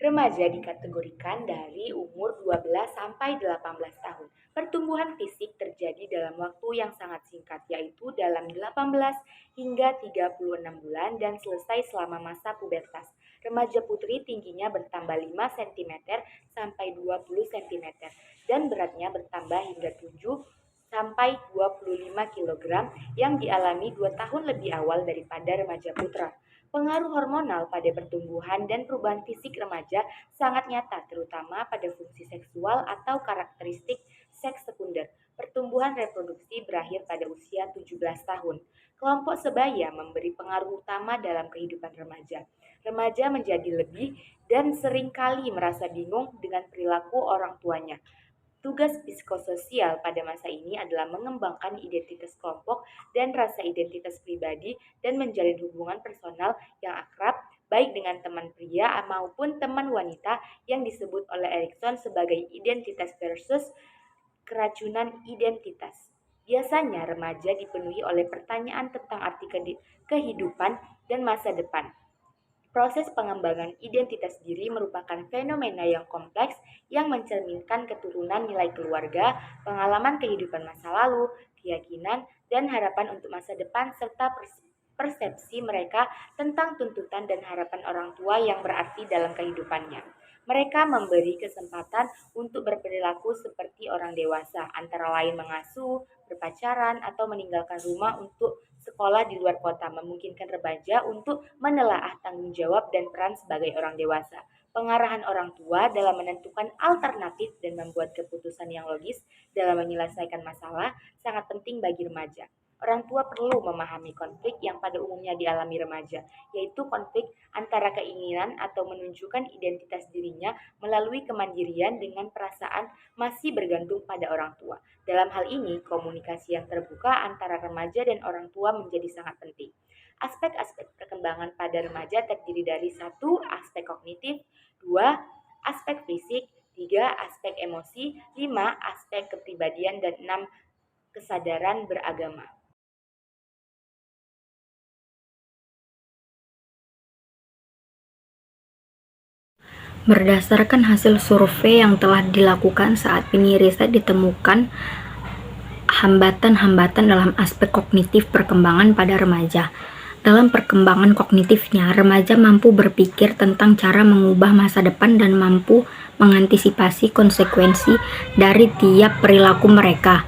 Remaja dikategorikan dari umur 12 sampai 18 tahun. Pertumbuhan fisik terjadi dalam waktu yang sangat singkat, yaitu dalam 18 hingga 36 bulan dan selesai selama masa pubertas. Remaja putri tingginya bertambah 5 cm sampai 20 cm dan beratnya bertambah hingga 7 sampai 25 kg yang dialami 2 tahun lebih awal daripada remaja putra. Pengaruh hormonal pada pertumbuhan dan perubahan fisik remaja sangat nyata, terutama pada fungsi seksual atau karakteristik seks sekunder. Pertumbuhan reproduksi berakhir pada usia 17 tahun. Kelompok sebaya memberi pengaruh utama dalam kehidupan remaja. Remaja menjadi lebih dan seringkali merasa bingung dengan perilaku orang tuanya. Tugas psikososial pada masa ini adalah mengembangkan identitas kelompok dan rasa identitas pribadi dan menjalin hubungan personal yang akrab baik dengan teman pria maupun teman wanita yang disebut oleh Erikson sebagai identitas versus keracunan identitas. Biasanya remaja dipenuhi oleh pertanyaan tentang arti kehidupan dan masa depan. Proses pengembangan identitas diri merupakan fenomena yang kompleks yang mencerminkan keturunan nilai keluarga, pengalaman kehidupan masa lalu, keyakinan, dan harapan untuk masa depan serta persepsi mereka tentang tuntutan dan harapan orang tua yang berarti dalam kehidupannya. Mereka memberi kesempatan untuk berperilaku seperti orang dewasa, antara lain mengasuh, berpacaran, atau meninggalkan rumah untuk sekolah di luar kota, memungkinkan remaja untuk menelaah tanggung jawab dan peran sebagai orang dewasa. Pengarahan orang tua dalam menentukan alternatif dan membuat keputusan yang logis dalam menyelesaikan masalah sangat penting bagi remaja. Orang tua perlu memahami konflik yang pada umumnya dialami remaja, yaitu konflik antara keinginan atau menunjukkan identitas dirinya melalui kemandirian dengan perasaan masih bergantung pada orang tua. Dalam hal ini, komunikasi yang terbuka antara remaja dan orang tua menjadi sangat penting. Aspek-aspek perkembangan pada remaja terdiri dari 1. Aspek kognitif, 2. Aspek fisik, 3. Aspek emosi, 5. Aspek kepribadian, dan 6. Kesadaran beragama. Berdasarkan hasil survei yang telah dilakukan saat ini riset ditemukan hambatan-hambatan dalam aspek kognitif perkembangan pada remaja. Dalam perkembangan kognitifnya, remaja mampu berpikir tentang cara mengubah masa depan dan mampu mengantisipasi konsekuensi dari tiap perilaku mereka,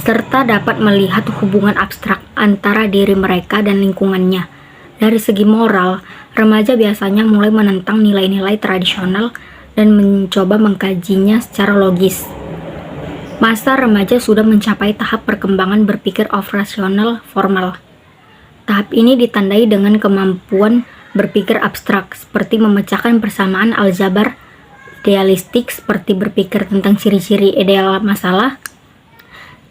serta dapat melihat hubungan abstrak antara diri mereka dan lingkungannya. Dari segi moral, remaja biasanya mulai menentang nilai-nilai tradisional dan mencoba mengkajinya secara logis. Masa remaja sudah mencapai tahap perkembangan berpikir operasional formal. Tahap ini ditandai dengan kemampuan berpikir abstrak, seperti memecahkan persamaan aljabar, idealistik, seperti berpikir tentang ciri-ciri ideal masalah.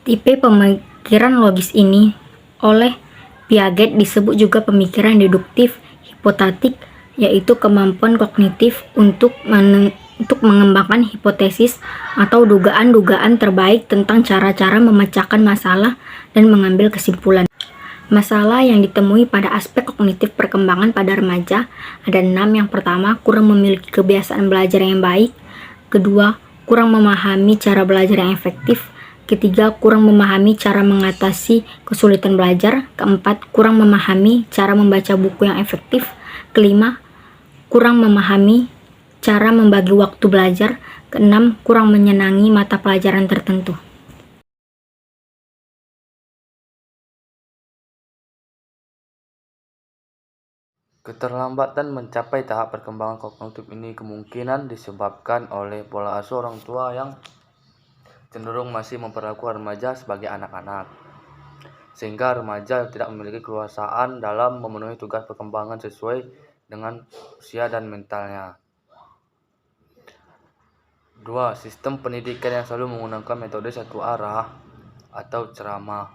Tipe pemikiran logis ini oleh Piaget disebut juga pemikiran deduktif hipotetik, yaitu kemampuan kognitif untuk mengembangkan hipotesis atau dugaan-dugaan terbaik tentang cara-cara memecahkan masalah dan mengambil kesimpulan. Masalah yang ditemui pada aspek kognitif perkembangan pada remaja ada 6. Yang pertama, kurang memiliki kebiasaan belajar yang baik. Kedua, kurang memahami cara belajar yang efektif. Ketiga, kurang memahami cara mengatasi kesulitan belajar. Keempat, kurang memahami cara membaca buku yang efektif. Kelima, kurang memahami cara membagi waktu belajar. Keenam, kurang menyenangi mata pelajaran tertentu. Keterlambatan mencapai tahap perkembangan kognitif ini kemungkinan disebabkan oleh pola asuh orang tua yang cenderung masih memperlakukan remaja sebagai anak-anak, sehingga remaja tidak memiliki keleluasaan dalam memenuhi tugas perkembangan sesuai dengan usia dan mentalnya. 2. Sistem pendidikan yang selalu menggunakan metode satu arah atau ceramah,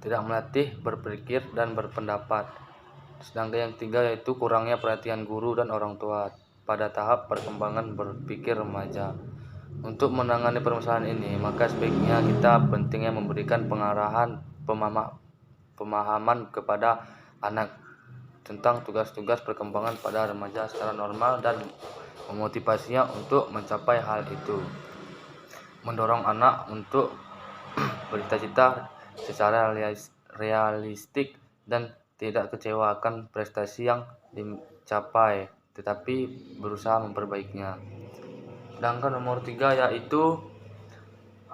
tidak melatih berpikir dan berpendapat. Sedangkan yang 3 yaitu kurangnya perhatian guru dan orang tua pada tahap perkembangan berpikir remaja. Untuk menangani permasalahan ini, maka sebaiknya kita pentingnya memberikan pengarahan pemahaman kepada anak tentang tugas-tugas perkembangan pada remaja secara normal dan memotivasinya untuk mencapai hal itu. Mendorong anak untuk bercita-cita secara realistik dan tidak kecewa akan prestasi yang dicapai, tetapi berusaha memperbaikinya. Sedangkan nomor 3 yaitu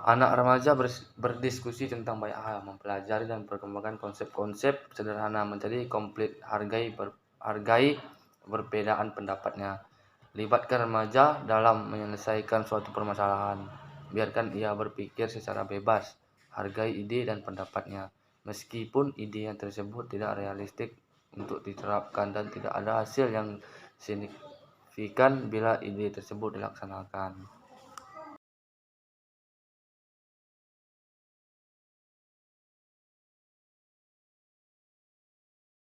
anak remaja berdiskusi tentang banyak hal, mempelajari dan perkembangan konsep-konsep sederhana menjadi komplit, hargai perbedaan pendapatnya. Libatkan remaja dalam menyelesaikan suatu permasalahan. Biarkan ia berpikir secara bebas, hargai ide dan pendapatnya. Meskipun ide yang tersebut tidak realistik untuk diterapkan dan tidak ada hasil yang signifikan bila ide tersebut dilaksanakan.